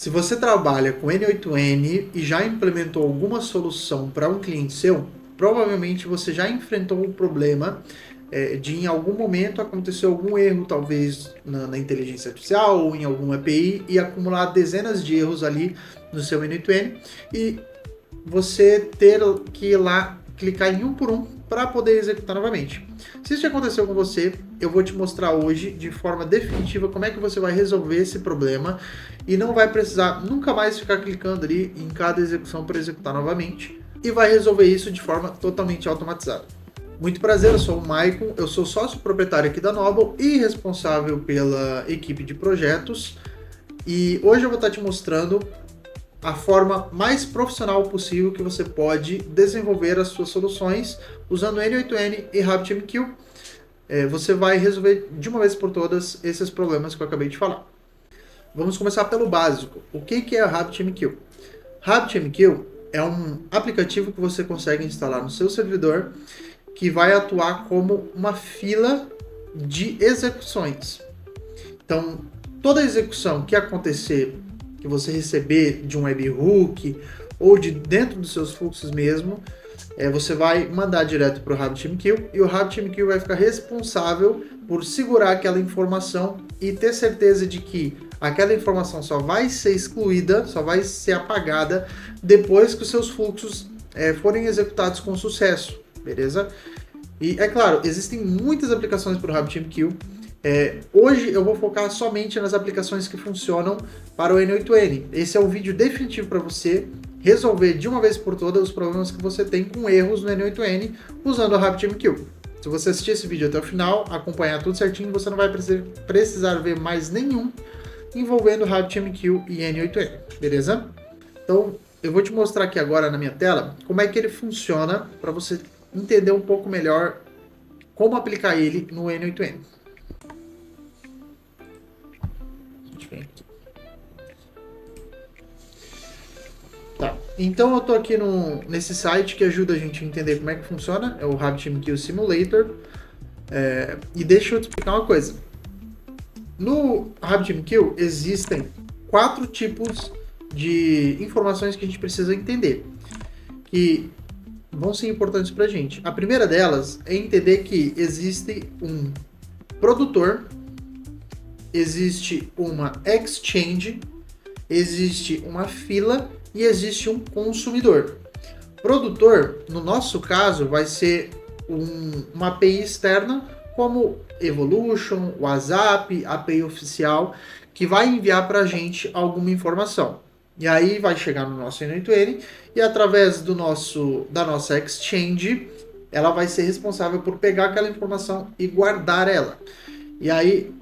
Se você trabalha com N8N e já implementou alguma solução para um cliente seu, provavelmente você já enfrentou o problema de em algum momento acontecer algum erro, talvez na inteligência artificial ou em alguma API, e acumular dezenas de erros ali no seu N8N e você ter que ir lá clicar em um por um para poder executar novamente. Se isso aconteceu com você, eu vou te mostrar hoje de forma definitiva como é que você vai resolver esse problema e não vai precisar nunca mais ficar clicando ali em cada execução para executar novamente e vai resolver isso de forma totalmente automatizada. Muito prazer, eu sou o Maicon, eu sou sócio proprietário aqui da Noble e responsável pela equipe de projetos, e hoje eu vou estar te mostrando a forma mais profissional possível que você pode desenvolver as suas soluções usando N8N e RabbitMQ. Você vai resolver de uma vez por todas esses problemas que eu acabei de falar. Vamos começar pelo básico. O que é a RabbitMQ? RabbitMQ é um aplicativo que você consegue instalar no seu servidor que vai atuar como uma fila de execuções. Então, toda execução que acontecer, que você receber de um webhook ou de dentro dos seus fluxos mesmo, você vai mandar direto para o RabbitMQ e o RabbitMQ vai ficar responsável por segurar aquela informação e ter certeza de que aquela informação só vai ser excluída, só vai ser apagada depois que os seus fluxos forem executados com sucesso, beleza? E é claro, existem muitas aplicações para o RabbitMQ. Hoje eu vou focar somente nas aplicações que funcionam para o N8N. Esse é o vídeo definitivo para você resolver de uma vez por todas os problemas que você tem com erros no N8N usando o RabbitMQ. Se você assistir esse vídeo até o final, acompanhar tudo certinho, você não vai precisar ver mais nenhum envolvendo RabbitMQ e N8N, beleza? Então eu vou te mostrar aqui agora na minha tela como é que ele funciona para você entender um pouco melhor como aplicar ele no N8N. Tá. Então eu estou aqui nesse site que ajuda a gente a entender como é que funciona, é o RabbitMQ Simulator. E deixa eu te explicar uma coisa. No RabbitMQ existem 4 tipos de informações que a gente precisa entender, que vão ser importantes para a gente. A primeira delas é entender que existe um produtor, existe uma exchange, existe uma fila e existe um consumidor. Produtor, no nosso caso, vai ser uma API externa como Evolution, WhatsApp, API oficial, que vai enviar para a gente alguma informação. E aí vai chegar no nosso N8N e através da nossa exchange, ela vai ser responsável por pegar aquela informação e guardar ela. E aí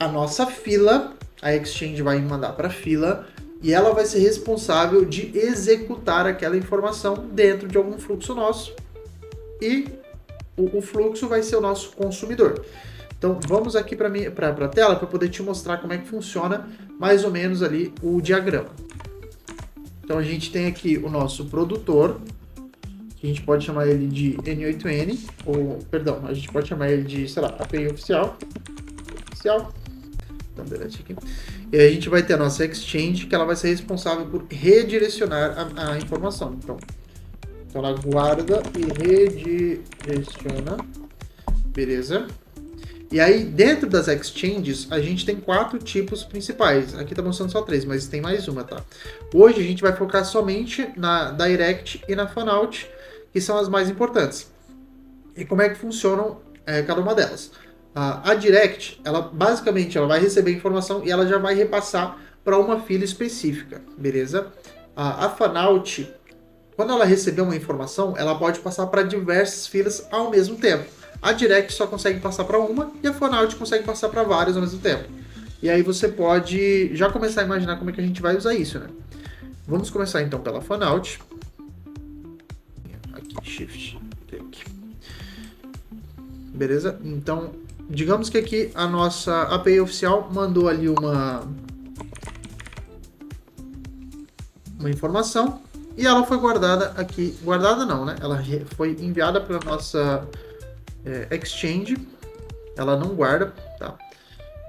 a nossa fila, a exchange vai mandar para a fila e ela vai ser responsável de executar aquela informação dentro de algum fluxo nosso. E o fluxo vai ser o nosso consumidor. Então vamos aqui para a tela para poder te mostrar como é que funciona mais ou menos ali o diagrama. Então a gente tem aqui o nosso produtor, que a gente pode chamar ele de N8N, ou, perdão, a gente pode chamar ele de, sei lá, API oficial. Então, delete aqui. E aí a gente vai ter a nossa exchange, que ela vai ser responsável por redirecionar a informação. Então ela guarda e redireciona, beleza? E aí, dentro das exchanges, a gente tem 4 tipos principais. Aqui tá mostrando só 3, mas tem mais uma, tá? Hoje a gente vai focar somente na Direct e na Fanout, que são as mais importantes. E como é que funcionam cada uma delas? A Direct, ela basicamente ela vai receber informação e ela já vai repassar para uma fila específica, beleza? A Fanout, quando ela receber uma informação, ela pode passar para diversas filas ao mesmo tempo. A Direct só consegue passar para uma e a Fanout consegue passar para várias ao mesmo tempo. E aí você pode já começar a imaginar como é que a gente vai usar isso, né? Vamos começar então pela Fanout. Aqui, Shift, click. Beleza? Então, digamos que aqui a nossa API oficial mandou ali uma informação e ela foi guardada aqui. Guardada não, né? Ela foi enviada para a nossa exchange. Ela não guarda, tá?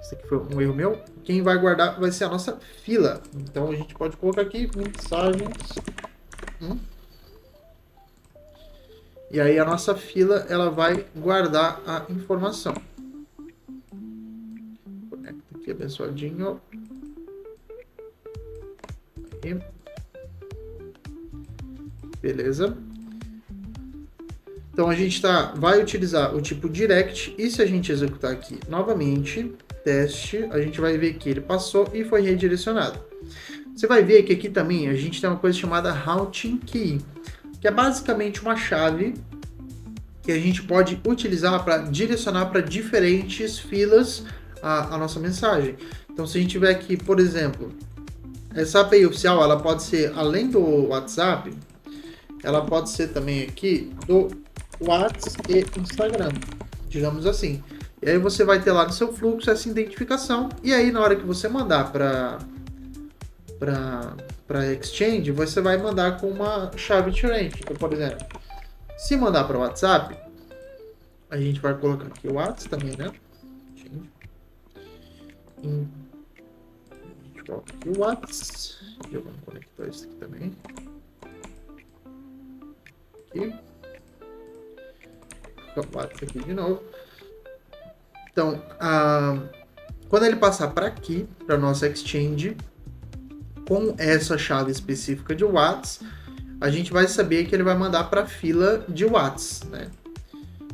Você esse aqui foi um erro meu. Quem vai guardar vai ser a nossa fila. Então a gente pode colocar aqui mensagens. E aí a nossa fila ela vai guardar a informação. Conecta aqui, abençoadinho. Aí. Beleza. Então a gente vai utilizar o tipo direct e se a gente executar aqui novamente, teste, a gente vai ver que ele passou e foi redirecionado. Você vai ver que aqui também a gente tem uma coisa chamada routing key, que é basicamente uma chave que a gente pode utilizar para direcionar para diferentes filas a nossa mensagem. Então se a gente tiver aqui, por exemplo, essa API oficial, ela pode ser, além do WhatsApp, ela pode ser também aqui do WhatsApp e Instagram, digamos assim. E aí você vai ter lá no seu fluxo essa identificação, e aí na hora que você mandar para Exchange, você vai mandar com uma chave diferente. Então, por exemplo, se mandar para o WhatsApp, a gente vai colocar aqui o WhatsApp também, né? A gente coloca aqui o WhatsApp, e vamos conectar isso aqui também. Aqui. Aqui de novo. Então, quando ele passar para aqui, para nossa Exchange, com essa chave específica de WhatsApp, a gente vai saber que ele vai mandar para a fila de WhatsApp, né?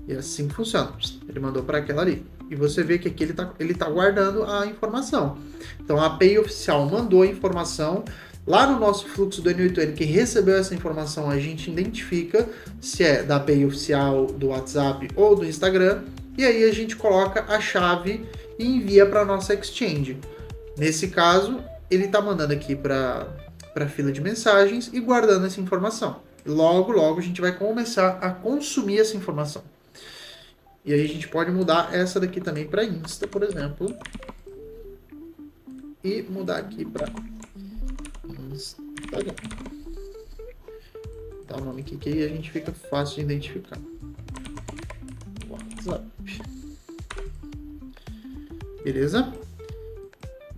E assim funciona. Ele mandou para aquela ali. E você vê que aqui ele tá guardando a informação. Então, a API oficial mandou a informação. Lá no nosso fluxo do N8N que recebeu essa informação, a gente identifica se é da API oficial do WhatsApp ou do Instagram, e aí a gente coloca a chave e envia para a nossa Exchange. Nesse caso, ele está mandando aqui para a fila de mensagens e guardando essa informação. Logo, logo a gente vai começar a consumir essa informação. E aí a gente pode mudar essa daqui também para Insta, por exemplo. E mudar aqui para Instagram. Dá o nome aqui que aí a gente fica fácil de identificar. WhatsApp. Beleza?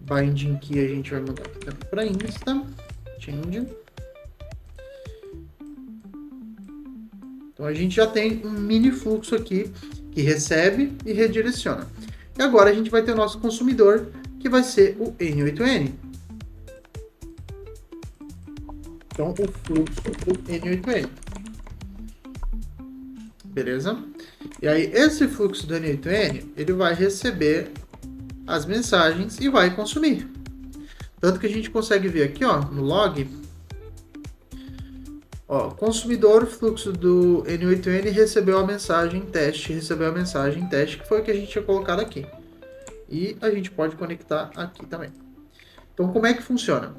Binding key a gente vai mudar aqui para Insta. Change. Então a gente já tem um mini fluxo aqui que recebe e redireciona. E agora a gente vai ter o nosso consumidor, que vai ser o N8N. Então, o fluxo do N8N. Beleza? E aí, esse fluxo do N8N, ele vai receber as mensagens e vai consumir. Tanto que a gente consegue ver aqui, ó, no log, ó, consumidor, fluxo do N8N recebeu a mensagem teste, que foi o que a gente tinha colocado aqui. E a gente pode conectar aqui também. Então, como é que funciona?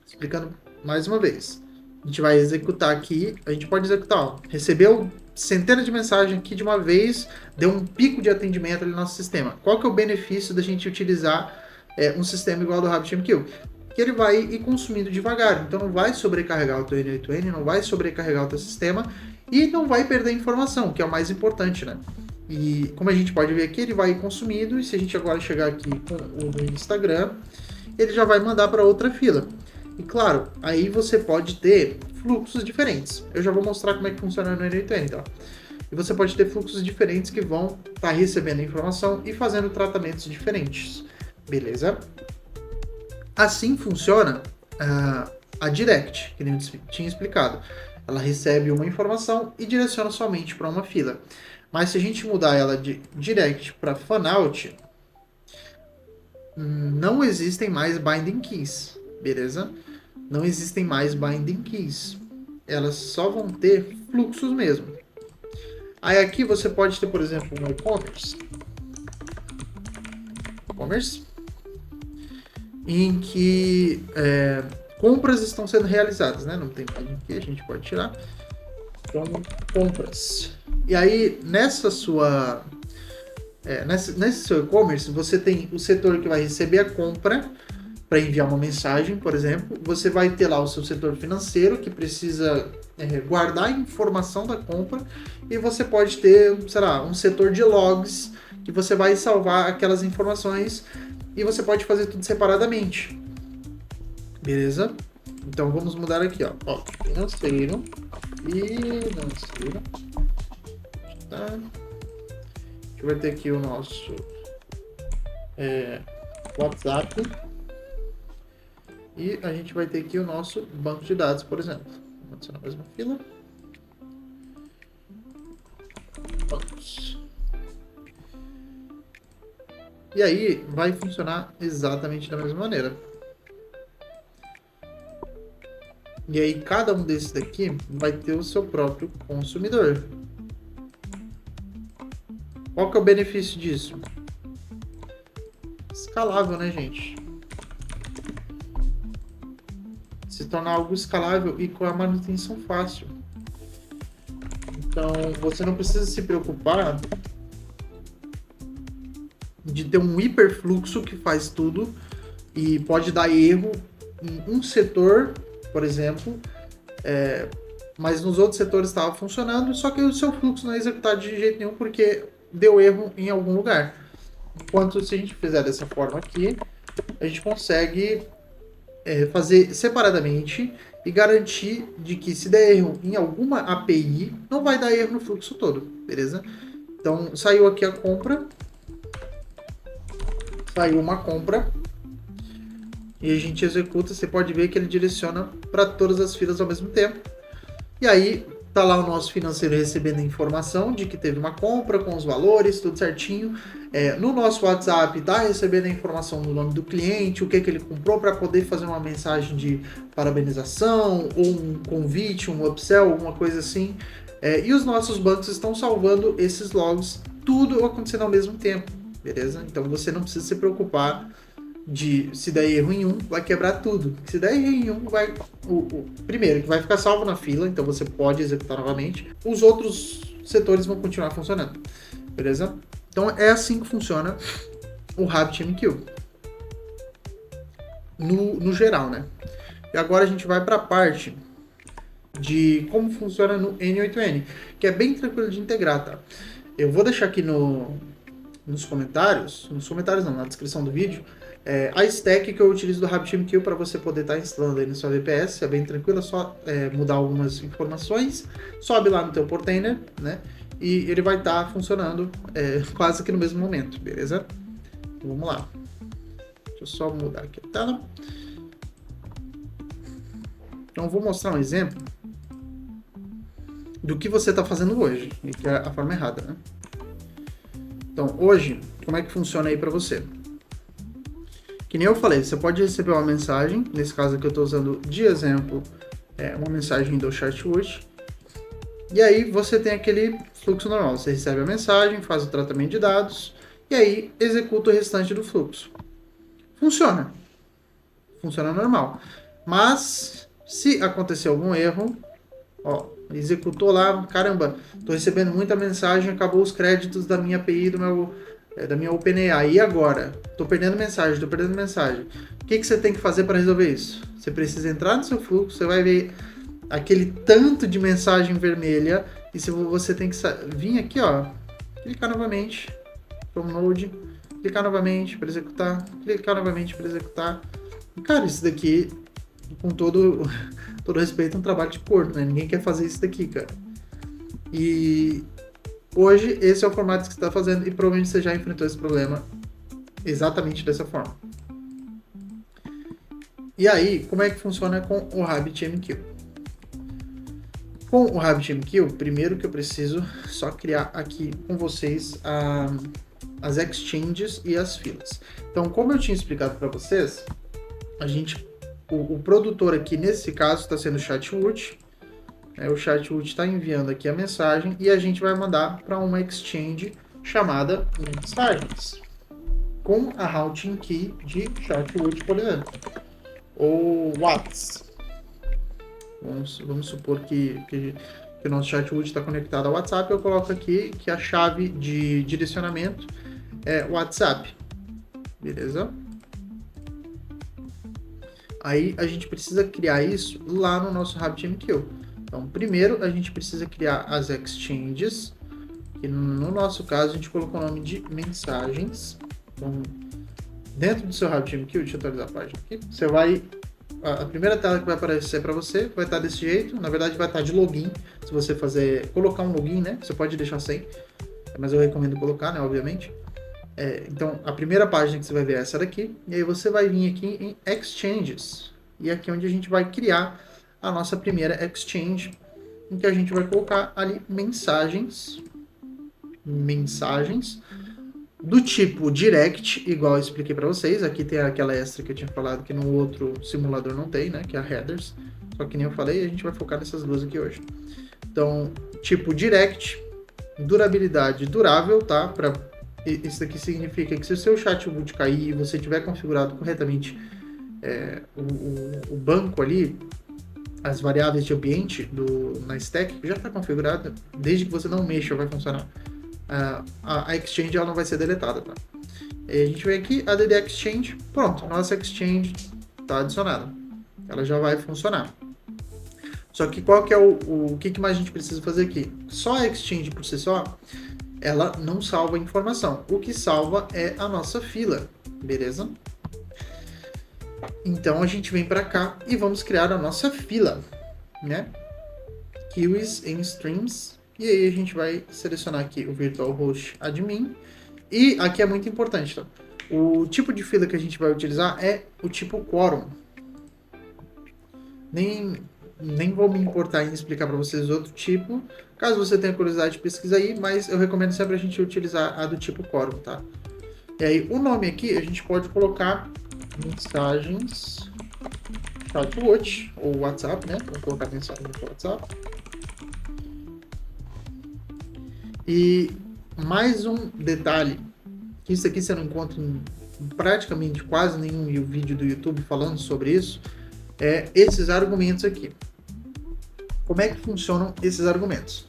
Explicando mais uma vez. A gente vai executar aqui, a gente pode executar, ó, recebeu centenas de mensagens aqui de uma vez, deu um pico de atendimento ali no nosso sistema. Qual que é o benefício da gente utilizar um sistema igual ao do RabbitMQ? Que ele vai ir consumindo devagar, então não vai sobrecarregar o teu N8N, não vai sobrecarregar o teu sistema e não vai perder informação, que é o mais importante, né? E como a gente pode ver aqui, ele vai consumindo, e se a gente agora chegar aqui com o Instagram, ele já vai mandar para outra fila. E claro, aí você pode ter fluxos diferentes. Eu já vou mostrar como é que funciona no N8N, tá? E você pode ter fluxos diferentes que vão estar recebendo informação e fazendo tratamentos diferentes. Beleza? Assim funciona a Direct, que nem eu tinha explicado. Ela recebe uma informação e direciona somente para uma fila. Mas se a gente mudar ela de Direct para Fanout, não existem mais Binding Keys, beleza? Não existem mais Binding Keys. Elas só vão ter fluxos mesmo. Aí aqui você pode ter, por exemplo, um e-commerce. Em que compras estão sendo realizadas, né? Não tem Binding Key, a gente pode tirar. Então, compras. E aí, nesse seu e-commerce, você tem o setor que vai receber a compra para enviar uma mensagem, por exemplo. Você vai ter lá o seu setor financeiro, que precisa guardar a informação da compra. E você pode ter, sei lá, um setor de logs, que você vai salvar aquelas informações e você pode fazer tudo separadamente. Beleza? Então vamos mudar aqui, ó. Financeiro. Tá? A gente vai ter aqui o nosso WhatsApp. E a gente vai ter aqui o nosso banco de dados, por exemplo. Vamos adicionar a mesma fila. Bancos. E aí vai funcionar exatamente da mesma maneira. E aí cada um desses daqui vai ter o seu próprio consumidor. Qual que é o benefício disso? Escalável, né, gente? Se tornar algo escalável e com a manutenção fácil. Então, você não precisa se preocupar de ter um hiperfluxo que faz tudo e pode dar erro em um setor, por exemplo, mas nos outros setores estava funcionando, só que o seu fluxo não é executado de jeito nenhum porque deu erro em algum lugar. Enquanto se a gente fizer dessa forma aqui, a gente consegue fazer separadamente e garantir de que se der erro em alguma API, não vai dar erro no fluxo todo, beleza? Então, saiu aqui a compra, saiu uma compra, e a gente executa, você pode ver que ele direciona para todas as filas ao mesmo tempo. E aí, tá lá o nosso financeiro recebendo a informação de que teve uma compra com os valores, tudo certinho. No nosso WhatsApp, tá recebendo a informação do nome do cliente, o que ele comprou para poder fazer uma mensagem de parabenização, ou um convite, um upsell, alguma coisa assim. E os nossos bancos estão salvando esses logs, tudo acontecendo ao mesmo tempo, beleza? Então você não precisa se preocupar de se der erro em um, vai quebrar tudo. Se der erro em um, vai. Primeiro, que vai ficar salvo na fila, então você pode executar novamente. Os outros setores vão continuar funcionando. Beleza? Então é assim que funciona o RabbitMQ. No geral, né? E agora a gente vai para a parte de como funciona no N8N, que é bem tranquilo de integrar, tá? Eu vou deixar aqui nos comentários não, na descrição do vídeo, a stack que eu utilizo do RabbitMQ para você poder estar instalando aí no seu VPS. É bem tranquilo, é só mudar algumas informações, sobe lá no teu portainer, né? E ele vai estar funcionando quase que no mesmo momento, beleza? Então, vamos lá. Deixa eu só mudar aqui a tela. Então eu vou mostrar um exemplo do que você está fazendo hoje, e que é a forma errada, né? Então hoje, como é que funciona aí para você? Que nem eu falei, você pode receber uma mensagem, nesse caso aqui eu estou usando de exemplo uma mensagem do Chartwood, e aí você tem aquele fluxo normal, você recebe a mensagem, faz o tratamento de dados, e aí executa o restante do fluxo. Funciona normal, mas se acontecer algum erro, executou lá, caramba, estou recebendo muita mensagem, acabou os créditos da minha API, da minha OpenAI, e agora? Estou perdendo mensagem. O que você tem que fazer para resolver isso? Você precisa entrar no seu fluxo, você vai ver aquele tanto de mensagem vermelha, e você tem que vir aqui, clicar novamente, download, clicar novamente para executar, clicar novamente para executar. E, cara, isso daqui, com todo respeito, é um trabalho de corno, né? Ninguém quer fazer isso daqui, cara. E hoje, esse é o formato que você está fazendo e provavelmente você já enfrentou esse problema exatamente dessa forma. E aí, como é que funciona com o RabbitMQ? Com o RabbitMQ, primeiro que eu preciso só criar aqui com vocês as exchanges e as filas. Então, como eu tinha explicado para vocês, o produtor aqui, nesse caso, está sendo o Chartwood. O Chartwood está enviando aqui a mensagem e a gente vai mandar para uma exchange chamada mensagens, com a routing key de Chartwood, por exemplo, ou Whats. Vamos supor que o nosso Chartwood está conectado ao WhatsApp. Eu coloco aqui que a chave de direcionamento é WhatsApp, beleza? Aí a gente precisa criar isso lá no nosso RabbitMQ. Então, primeiro a gente precisa criar as exchanges, que no nosso caso a gente colocou o nome de mensagens. Então, dentro do seu RabbitMQ, deixa eu atualizar a página aqui, você vai, a primeira tela que vai aparecer para você vai estar desse jeito, na verdade vai estar de login, se você colocar um login, né, você pode deixar sem, mas eu recomendo colocar, né, obviamente. Então, a primeira página que você vai ver é essa daqui, e aí você vai vir aqui em Exchanges, e aqui é onde a gente vai criar a nossa primeira Exchange, em que a gente vai colocar ali mensagens do tipo Direct, igual eu expliquei para vocês. Aqui tem aquela extra que eu tinha falado que no outro simulador não tem, né, que é a Headers, só que nem eu falei, a gente vai focar nessas duas aqui hoje. Então, tipo Direct, durabilidade durável, tá? Isso aqui significa que se o seu chatbot cair e você tiver configurado corretamente o banco ali, as variáveis de ambiente na stack já está configurada, desde que você não mexa vai funcionar. A Exchange ela não vai ser deletada, tá? E a gente vem aqui, add Exchange, pronto, nossa Exchange está adicionada. Ela já vai funcionar. Só que qual que é o que mais a gente precisa fazer aqui? Só a Exchange por si só, ela não salva a informação. O que salva é a nossa fila, beleza? Então a gente vem para cá e vamos criar a nossa fila, né? Queues em Streams. E aí a gente vai selecionar aqui o Virtual Host Admin. E aqui é muito importante, tá? O tipo de fila que a gente vai utilizar é o tipo Quorum. Nem vou me importar em explicar para vocês outro tipo. Caso você tenha curiosidade, pesquisa aí, mas eu recomendo sempre a gente utilizar a do tipo Quorum, tá? E aí o nome aqui a gente pode colocar mensagens chatbot ou WhatsApp, né? Vamos colocar mensagem no WhatsApp. E mais um detalhe, que isso aqui você não encontra em praticamente quase nenhum vídeo do YouTube falando sobre isso, é esses argumentos aqui. Como é que funcionam esses argumentos?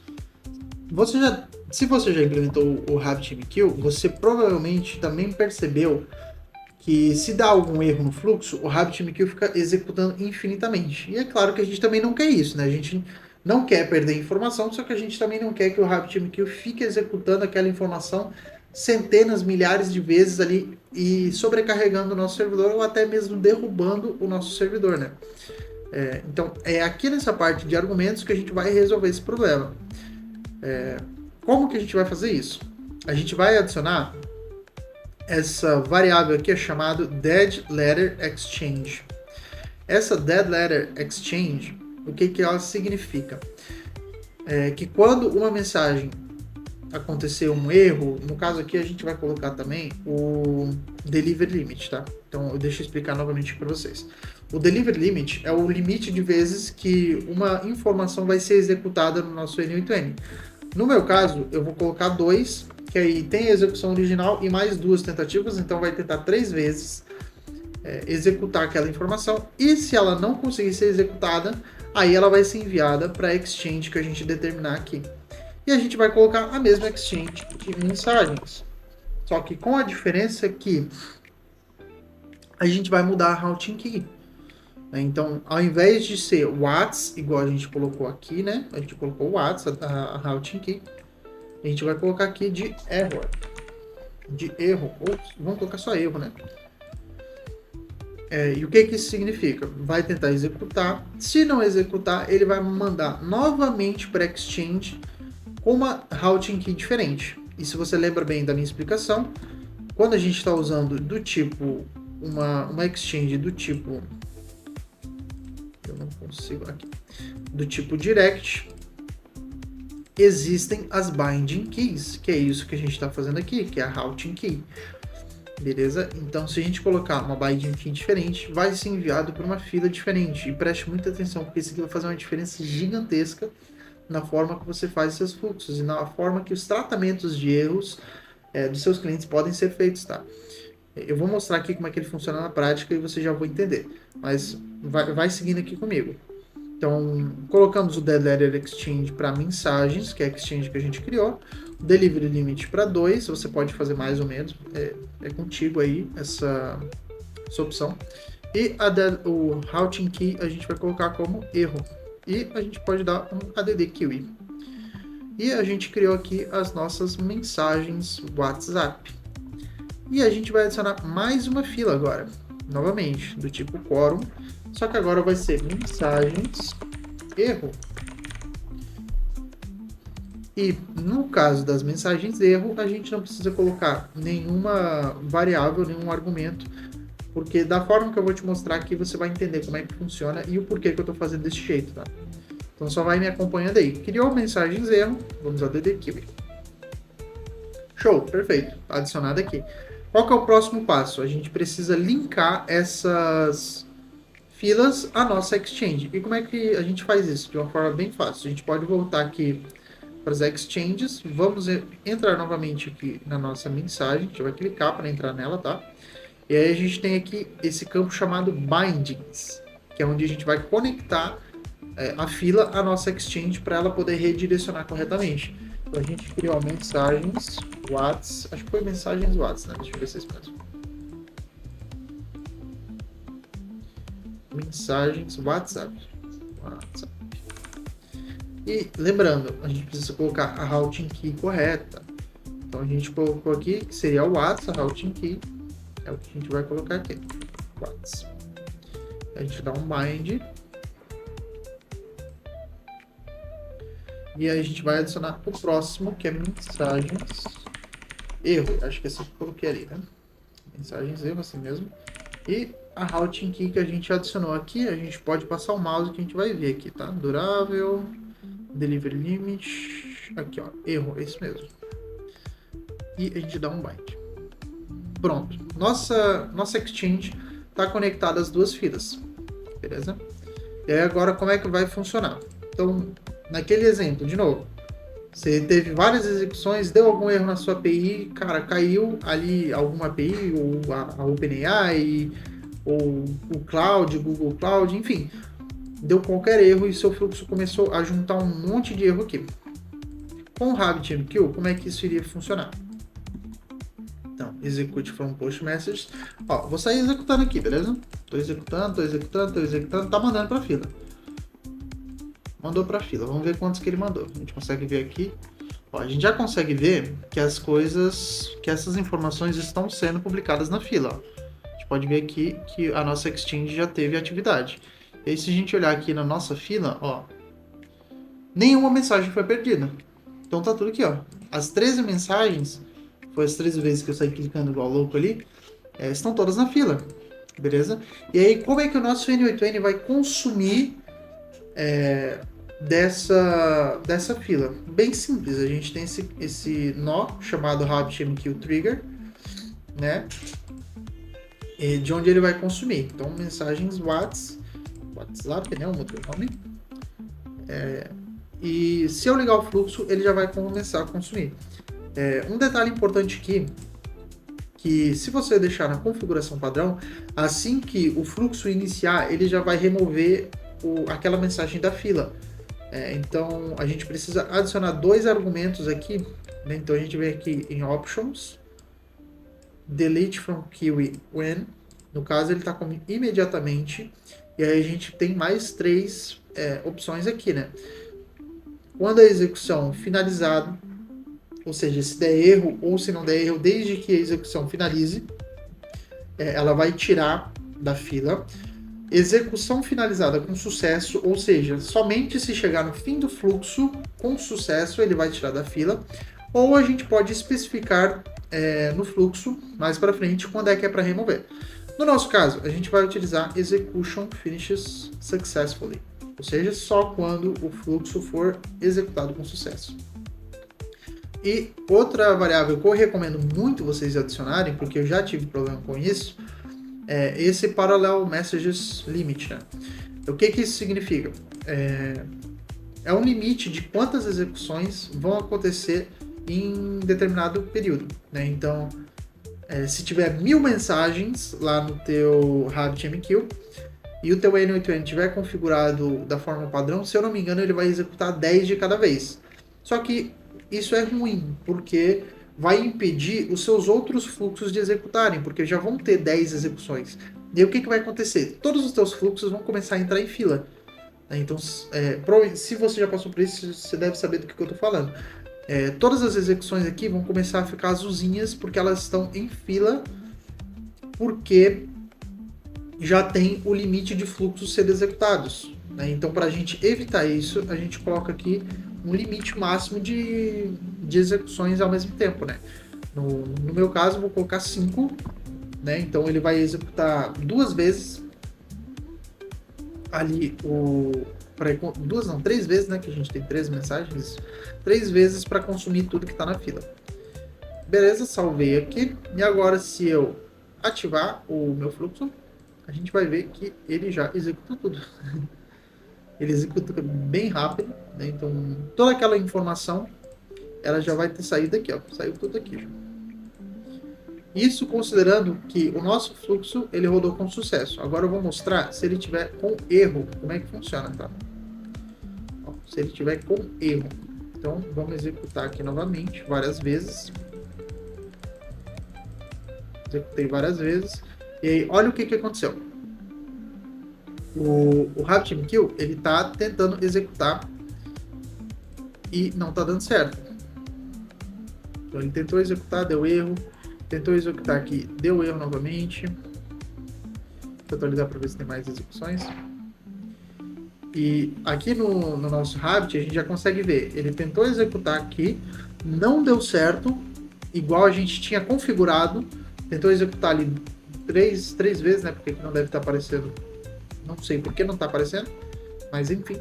Se você já implementou o RabbitMQ, você provavelmente também percebeu que se dá algum erro no fluxo, o RabbitMQ fica executando infinitamente. E é claro que a gente também não quer isso, né? A gente não quer perder informação, só que a gente também não quer que o RabbitMQ fique executando aquela informação centenas, milhares de vezes ali e sobrecarregando o nosso servidor ou até mesmo derrubando o nosso servidor, né? Então, é aqui nessa parte de argumentos que a gente vai resolver esse problema. Como que a gente vai fazer isso? A gente vai adicionar essa variável aqui, chamada Dead Letter Exchange. Essa Dead Letter Exchange, o que ela significa? Que quando uma mensagem acontecer um erro, no caso aqui a gente vai colocar também o Delivery Limit, tá? Então, deixa eu explicar novamente para vocês. O Delivery Limit é o limite de vezes que uma informação vai ser executada no nosso N8N. No meu caso, eu vou colocar 2, que aí tem a execução original e mais 2 tentativas, então vai tentar 3 vezes executar aquela informação, e se ela não conseguir ser executada, aí ela vai ser enviada para a Exchange que a gente determinar aqui. E a gente vai colocar a mesma Exchange de mensagens, só que com a diferença que a gente vai mudar a Routing Key. Então, ao invés de ser Whats, igual a gente colocou aqui, né? A gente colocou Whats, a Routing Key. A gente vai colocar aqui de error. De erro. Ou vamos colocar só erro, né? E o que isso significa? Vai tentar executar. Se não executar, ele vai mandar novamente para Exchange com uma Routing Key diferente. E se você lembra bem da minha explicação, quando a gente está usando do tipo uma Exchange do tipo... Eu não consigo aqui. Do tipo Direct, existem as Binding Keys, que é isso que a gente está fazendo aqui, que é a Routing Key. Beleza? Então, se a gente colocar uma Binding Key diferente, vai ser enviado para uma fila diferente. E preste muita atenção, porque isso aqui vai fazer uma diferença gigantesca na forma que você faz seus fluxos e na forma que os tratamentos de erros dos seus clientes podem ser feitos, tá? Eu vou mostrar aqui como é que ele funciona na prática e você já vai entender. Mas vai seguindo aqui comigo. Então, colocamos o Dead Letter Exchange para mensagens, que é a Exchange que a gente criou. O Delivery Limit para 2, você pode fazer mais ou menos. É contigo aí essa opção. E o Routing Key a gente vai colocar como erro. E a gente pode dar um ADD Kiwi. E a gente criou aqui as nossas mensagens WhatsApp. E a gente vai adicionar mais uma fila agora, novamente, do tipo quórum, só que agora vai ser mensagens erro. E no caso das mensagens erro, a gente não precisa colocar nenhuma variável, nenhum argumento, porque da forma que eu vou te mostrar aqui, você vai entender como é que funciona e o porquê que eu estou fazendo desse jeito, tá? Então só vai me acompanhando aí. Criou mensagens erro, vamos ao DDQ. Show, perfeito, adicionado aqui. Qual que é o próximo passo? A gente precisa linkar essas filas à nossa Exchange. E como é que a gente faz isso? De uma forma bem fácil. A gente pode voltar aqui para as exchanges, vamos entrar novamente aqui na nossa mensagem, a gente vai clicar para entrar nela, tá? E aí a gente tem aqui esse campo chamado Bindings, que é onde a gente vai conectar a fila à nossa exchange para ela poder redirecionar corretamente. Então a gente criou mensagens Whats, acho que foi mensagens Whats, né? Deixa eu ver se é isso mesmo. Mensagens WhatsApp. E lembrando, a gente precisa colocar a routing key correta. Então a gente colocou aqui que seria o WhatsApp, a routing key. É o que a gente vai colocar aqui. WhatsApp. A gente dá um bind. E aí a gente vai adicionar o próximo, que é mensagens erro. Acho que é assim que eu coloquei ali, né? Mensagens erro, assim mesmo. E a routing key que a gente adicionou aqui, a gente pode passar o mouse que a gente vai ver aqui, tá? Durável. Delivery limit, aqui ó, erro, é isso mesmo. E a gente dá um bind. Pronto, nossa exchange está conectada às duas filas, beleza? E aí agora como é que vai funcionar? Então, naquele exemplo, de novo, você teve várias execuções, deu algum erro na sua API, cara, caiu ali alguma API, ou a OpenAI, ou o Cloud, o Google Cloud, enfim, deu qualquer erro e seu fluxo começou a juntar um monte de erro aqui. Com o RabbitMQ, como é que isso iria funcionar? Então, execute from post messages. Ó, vou sair executando aqui, beleza? Tô executando, tá mandando para fila. Mandou para fila. Vamos ver quantos que ele mandou. A gente consegue ver aqui. Ó, a gente já consegue ver que essas informações estão sendo publicadas na fila. Ó. A gente pode ver aqui que a nossa exchange já teve atividade. E aí, se a gente olhar aqui na nossa fila, ó, nenhuma mensagem foi perdida. Então tá tudo aqui, ó. As 13 mensagens, foi as 13 vezes que eu saí clicando igual louco ali, estão todas na fila, beleza? E aí, como é que o nosso N8N vai consumir dessa fila? Bem simples, a gente tem esse nó chamado RabbitMQ Trigger, né? De onde ele vai consumir. Então, mensagens WhatsApp, né? Mudei o nome. E se eu ligar o fluxo, ele já vai começar a consumir. Um detalhe importante aqui, que se você deixar na configuração padrão, assim que o fluxo iniciar, ele já vai remover aquela mensagem da fila. Então, a gente precisa adicionar dois argumentos aqui, né? Então, a gente vem aqui em Options, Delete from Queue When, no caso ele está como imediatamente, e aí a gente tem mais três opções aqui, né? Quando a execução finalizada, ou seja, se der erro ou se não der erro, desde que a execução finalize, ela vai tirar da fila. Execução finalizada com sucesso, ou seja, somente se chegar no fim do fluxo com sucesso, ele vai tirar da fila. Ou a gente pode especificar no fluxo, mais para frente, quando é que é para remover. No nosso caso, a gente vai utilizar Execution Finishes Successfully, ou seja, só quando o fluxo for executado com sucesso. E outra variável que eu recomendo muito vocês adicionarem, porque eu já tive problema com isso, é esse Parallel Messages Limit. Né? O que isso significa? É um limite de quantas execuções vão acontecer em determinado período. Né? Então, se tiver 1000 mensagens lá no teu RabbitMQ e o teu N8N estiver configurado da forma padrão, se eu não me engano, ele vai executar 10 de cada vez. Só que isso é ruim, porque vai impedir os seus outros fluxos de executarem, porque já vão ter 10 execuções. E aí o que vai acontecer? Todos os teus fluxos vão começar a entrar em fila. Então, se você já passou por isso, você deve saber do que eu estou falando. Todas as execuções aqui vão começar a ficar azulzinhas porque elas estão em fila, porque já tem o limite de fluxos ser executados, né? Então, para a gente evitar isso, a gente coloca aqui um limite máximo de execuções ao mesmo tempo, né? No meu caso, eu vou colocar 5, né? Então, ele vai executar 2 vezes ali duas não, 3 vezes, né? Que a gente tem 3 mensagens, 3 vezes para consumir tudo que está na fila. Beleza, salvei aqui. E agora, se eu ativar o meu fluxo, a gente vai ver que ele já executa tudo. Ele executa bem rápido, né? Então, toda aquela informação, ela já vai ter saído aqui, ó. Saiu tudo aqui já. Isso considerando que o nosso fluxo, ele rodou com sucesso. Agora eu vou mostrar se ele tiver com erro, como é que funciona, tá? Ó, se ele tiver com erro. Então, vamos executar aqui novamente, várias vezes. Executei várias vezes. E aí, olha o que aconteceu. O RabbitMQ, ele tá tentando executar e não tá dando certo. Então, ele tentou executar, deu erro. Tentou executar aqui, deu erro novamente. Vou atualizar para ver se tem mais execuções. E aqui no nosso Rabbit, a gente já consegue ver. Ele tentou executar aqui, não deu certo, igual a gente tinha configurado. Tentou executar ali três vezes, né? Porque aqui não deve estar aparecendo. Não sei por que não está aparecendo. Mas enfim.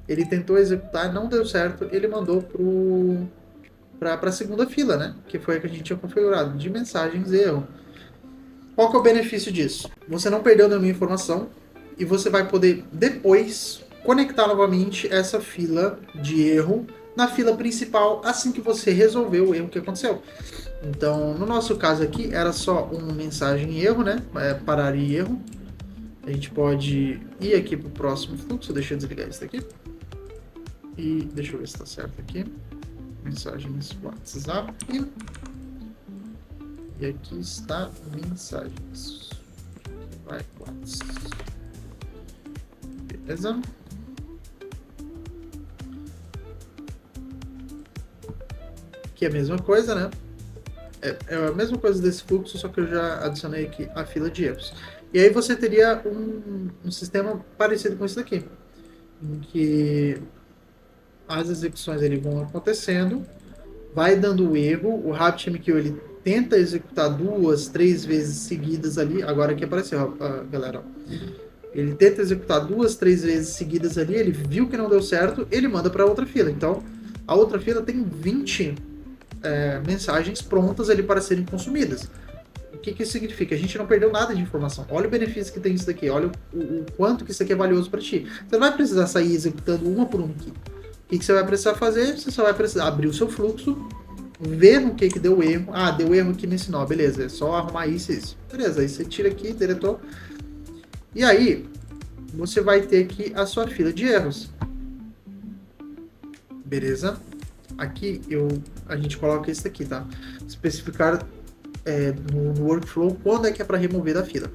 Ele tentou executar, não deu certo. Ele mandou para a segunda fila, né? Que foi a que a gente tinha configurado, de mensagens erro. Qual que é o benefício disso? Você não perdeu nenhuma informação e você vai poder depois conectar novamente essa fila de erro na fila principal assim que você resolveu o erro que aconteceu. Então, no nosso caso aqui, era só uma mensagem erro, né? Parar e erro. A gente pode ir aqui para o próximo fluxo. Deixa eu desligar isso daqui. E deixa eu ver se está certo aqui. Mensagens WhatsApp. E aqui está mensagens. Vai, WhatsApp. Beleza? Aqui é a mesma coisa, né? É a mesma coisa desse fluxo, só que eu já adicionei aqui a fila de erros. E aí você teria um sistema parecido com esse daqui, em que as execuções ele vão acontecendo, vai dando erro, o RabbitMQ ele tenta executar 2, 3 vezes seguidas ali, agora aqui apareceu, galera, ele tenta executar 2, 3 vezes seguidas ali, ele viu que não deu certo, ele manda para outra fila. Então, a outra fila tem 20 mensagens prontas ali para serem consumidas. O que isso significa? A gente não perdeu nada de informação. Olha o benefício que tem isso daqui, olha o quanto que isso aqui é valioso para ti. Você não vai precisar sair executando uma por uma aqui. O que você vai precisar fazer? Você só vai precisar abrir o seu fluxo, ver no que deu erro. Ah, deu erro aqui nesse nó, beleza, é só arrumar isso e isso. Beleza, aí você tira aqui, deletou. E aí, você vai ter aqui a sua fila de erros. Beleza? Aqui a gente coloca isso aqui, tá? Especificar no workflow quando é que é para remover da fila.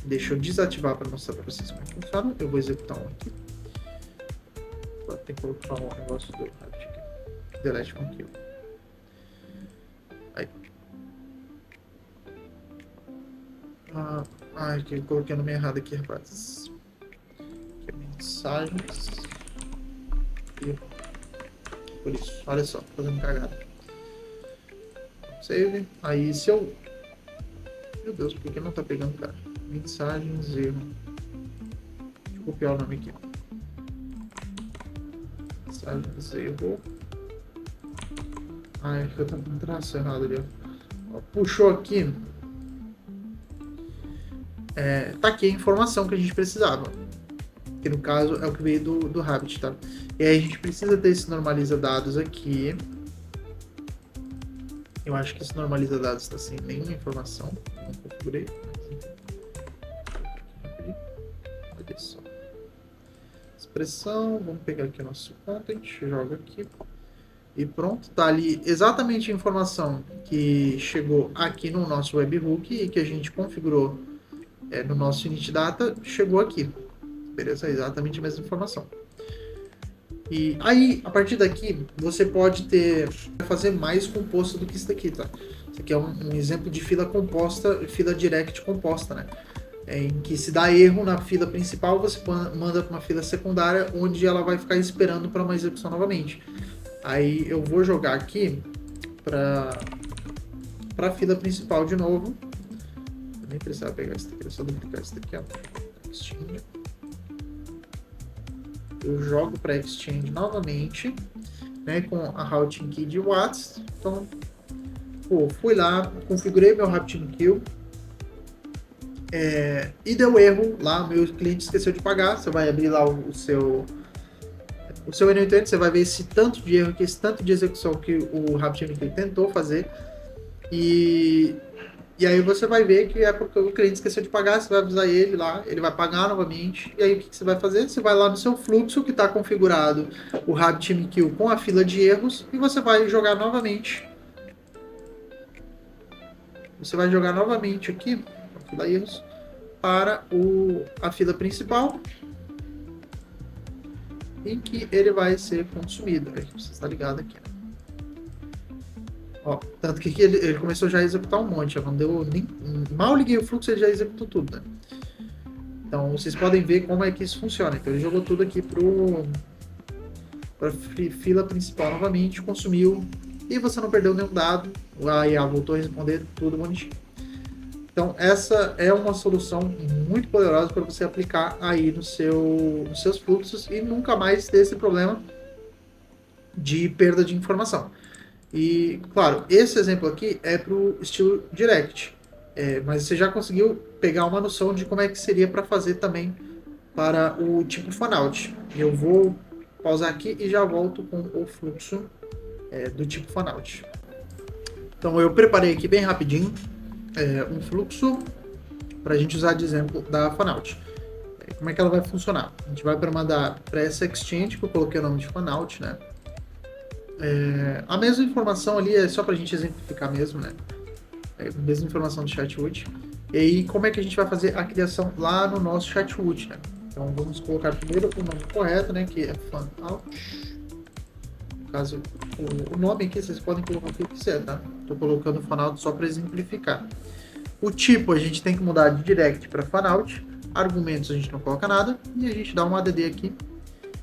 Deixa eu desativar para mostrar para vocês como é que funciona. Eu vou executar um aqui. Tem que colocar um negócio do Rabbit aqui. Delete com kill. Aí. Que eu coloquei o nome errado aqui, rapazes. Aqui é mensagens. Por isso, olha só, fazendo cagada. Save. Aí se eu... Meu Deus, por que não tá pegando, cara? Mensagens, erro. Deixa eu copiar o nome aqui. Mensagens, erro. Eu tô com um traço errado ali, ó. Puxou aqui. Tá aqui a informação que a gente precisava. Que no caso é o que veio do Rabbit, tá? E aí a gente precisa ter esse normaliza dados aqui. Eu acho que esse normaliza dados está sem nenhuma informação. Não configurei. Olha só. Expressão. Vamos pegar aqui o nosso content. Joga aqui. E pronto. Tá ali exatamente a informação que chegou aqui no nosso webhook e que a gente configurou no nosso init data. Chegou aqui. Beleza? Exatamente a mesma informação. E aí, a partir daqui, você pode fazer mais composto do que isso daqui, tá? Isso aqui é um exemplo de fila composta, fila direct composta, né? Em que se dá erro na fila principal, você manda para uma fila secundária, onde ela vai ficar esperando para uma execução novamente. Aí eu vou jogar aqui para a fila principal de novo. Eu nem precisava pegar isso daqui, é só duplicar isso daqui, ó. Exchange. Eu jogo para Exchange novamente, né, com a routing key de Watts. Então, fui lá, configurei meu RabbitMQ, e deu erro lá, meu cliente esqueceu de pagar. Você vai abrir lá o seu N8N, você vai ver esse tanto de erro aqui, esse tanto de execução que o RabbitMQ tentou fazer, e aí você vai ver que é porque o cliente esqueceu de pagar. Você vai avisar ele lá, ele vai pagar novamente, e aí o que você vai fazer? Você vai lá no seu fluxo que está configurado o RabbitMQ com a fila de erros, e você vai jogar novamente. Você vai jogar novamente aqui, a fila erros, para a fila principal, em que ele vai ser consumido. A gente precisa estar ligado aqui. Ó, tanto que aqui ele começou já a executar um monte. Quando eu mal liguei o fluxo, ele já executou tudo, né? Então vocês podem ver como é que isso funciona. Então ele jogou tudo aqui para fila principal novamente, consumiu, e você não perdeu nenhum dado. A IA voltou a responder tudo bonitinho. Então essa é uma solução muito poderosa para você aplicar aí nos seus fluxos e nunca mais ter esse problema de perda de informação. E, claro, esse exemplo aqui é para o estilo Direct, mas você já conseguiu pegar uma noção de como é que seria para fazer também para o tipo Fanout. Eu vou pausar aqui e já volto com o fluxo do tipo Fanout. Então eu preparei aqui bem rapidinho um fluxo para a gente usar de exemplo da Fanout. Como é que ela vai funcionar? A gente vai mandar para essa exchange, que eu coloquei o nome de Fanout, né? A mesma informação ali é só para a gente exemplificar mesmo, né? A mesma informação do Chatwood. E aí, como é que a gente vai fazer a criação lá no nosso Chatwood, né? Então, vamos colocar primeiro o nome correto, né? Que é Fanout. No caso, o nome aqui, vocês podem colocar o que quiser, tá? Estou colocando Fanout só para exemplificar. O tipo, a gente tem que mudar de Direct para Fanout. Argumentos, a gente não coloca nada. E a gente dá um ADD aqui,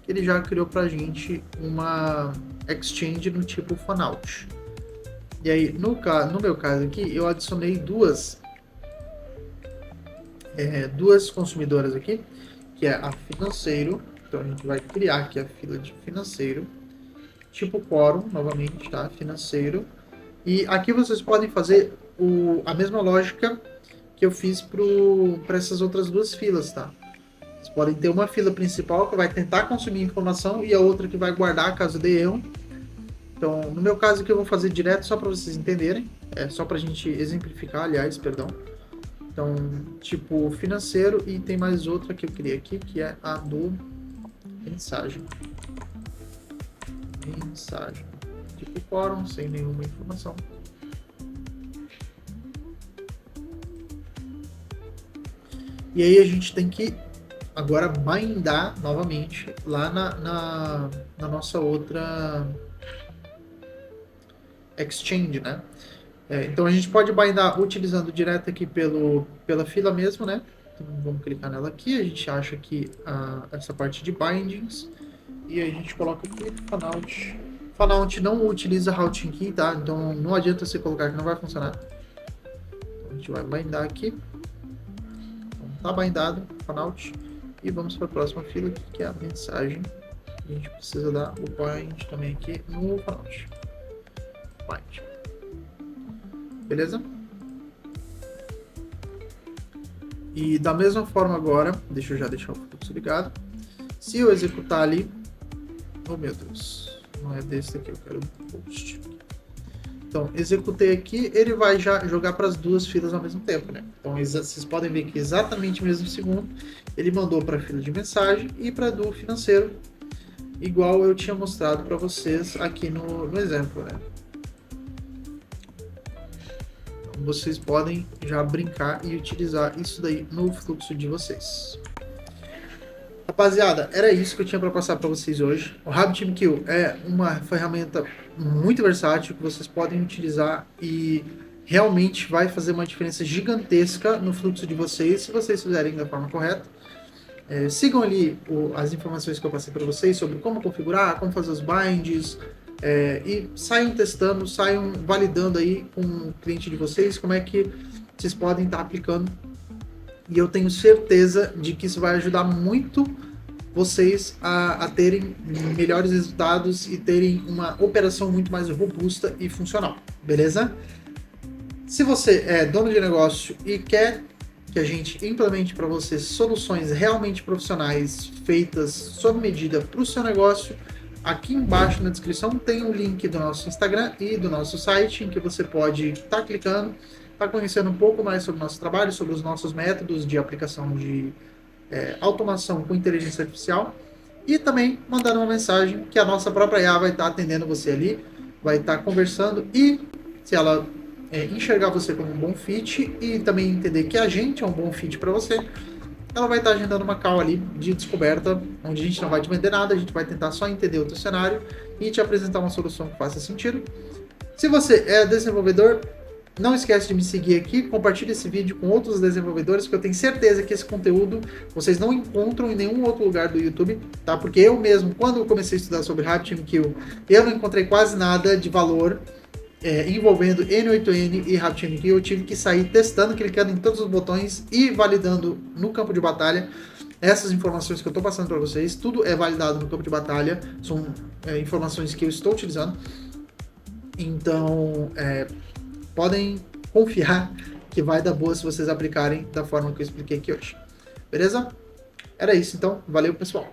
que ele já criou para a gente uma Exchange no tipo Fanout. E aí, no meu caso aqui, eu adicionei duas consumidoras aqui, que é a financeiro. Então a gente vai criar aqui a fila de financeiro, tipo quórum, novamente, tá? Financeiro. E aqui vocês podem fazer a mesma lógica que eu fiz para essas outras duas filas, tá? Vocês podem ter uma fila principal que vai tentar consumir informação e a outra que vai guardar caso dê erro. Então, no meu caso aqui eu vou fazer direto só para vocês entenderem, só para a gente exemplificar, aliás, perdão. Então, tipo financeiro, e tem mais outra que eu criei aqui, que é a do mensagem. Mensagem. Tipo quórum, sem nenhuma informação. E aí a gente tem que agora bindar novamente lá na nossa outra exchange, né? Então a gente pode bindar utilizando direto aqui pela fila mesmo, né? Então vamos clicar nela aqui, a gente acha aqui essa parte de bindings e a gente coloca aqui Fanout. Fanout não utiliza routing key, tá? Então não adianta você colocar que não vai funcionar. Então, a gente vai bindar aqui. Então, tá bindado, Fanout. E vamos para a próxima fila aqui, que é a mensagem. A gente precisa dar o bind também aqui no Fanout. Bind. Beleza? E da mesma forma agora, deixa eu já deixar o fluxo ligado. Se eu executar ali, oh meu Deus, não é desse aqui, eu quero um post. Então, executei aqui, ele vai já jogar para as duas filas ao mesmo tempo, né? Então, vocês podem ver que exatamente no mesmo segundo, ele mandou para a fila de mensagem e para a do financeiro, igual eu tinha mostrado para vocês aqui no exemplo, né? Então, vocês podem já brincar e utilizar isso daí no fluxo de vocês. Rapaziada, era isso que eu tinha para passar para vocês hoje. O RabbitMQ é uma ferramenta muito versátil que vocês podem utilizar e realmente vai fazer uma diferença gigantesca no fluxo de vocês se vocês fizerem da forma correta. Sigam ali as informações que eu passei para vocês sobre como configurar, como fazer os binds, e saiam testando, saiam validando aí com o cliente de vocês como é que vocês podem estar aplicando. E eu tenho certeza de que isso vai ajudar muito vocês a terem melhores resultados e terem uma operação muito mais robusta e funcional, beleza? Se você é dono de negócio e quer que a gente implemente para você soluções realmente profissionais, feitas sob medida para o seu negócio, aqui embaixo na descrição tem o link do nosso Instagram e do nosso site, em que você pode estar clicando, estar conhecendo um pouco mais sobre o nosso trabalho, sobre os nossos métodos de aplicação de automação com inteligência artificial, e também mandando uma mensagem que a nossa própria IA vai estar atendendo você ali, vai estar conversando, e se ela enxergar você como um bom fit e também entender que a gente é um bom fit para você, ela vai estar agendando uma call ali de descoberta, onde a gente não vai te vender nada, a gente vai tentar só entender o teu cenário e te apresentar uma solução que faça sentido. Se você é desenvolvedor, não esquece de me seguir aqui, compartilhe esse vídeo com outros desenvolvedores, porque eu tenho certeza que esse conteúdo vocês não encontram em nenhum outro lugar do YouTube, tá? Porque eu mesmo, quando eu comecei a estudar sobre RabbitMQ, eu não encontrei quase nada de valor envolvendo N8N e RabbitMQ. Eu tive que sair testando, clicando em todos os botões e validando no campo de batalha. Essas informações que eu estou passando para vocês, tudo é validado no campo de batalha, são informações que eu estou utilizando. Então, podem confiar que vai dar boa se vocês aplicarem da forma que eu expliquei aqui hoje. Beleza? Era isso então. Valeu, pessoal.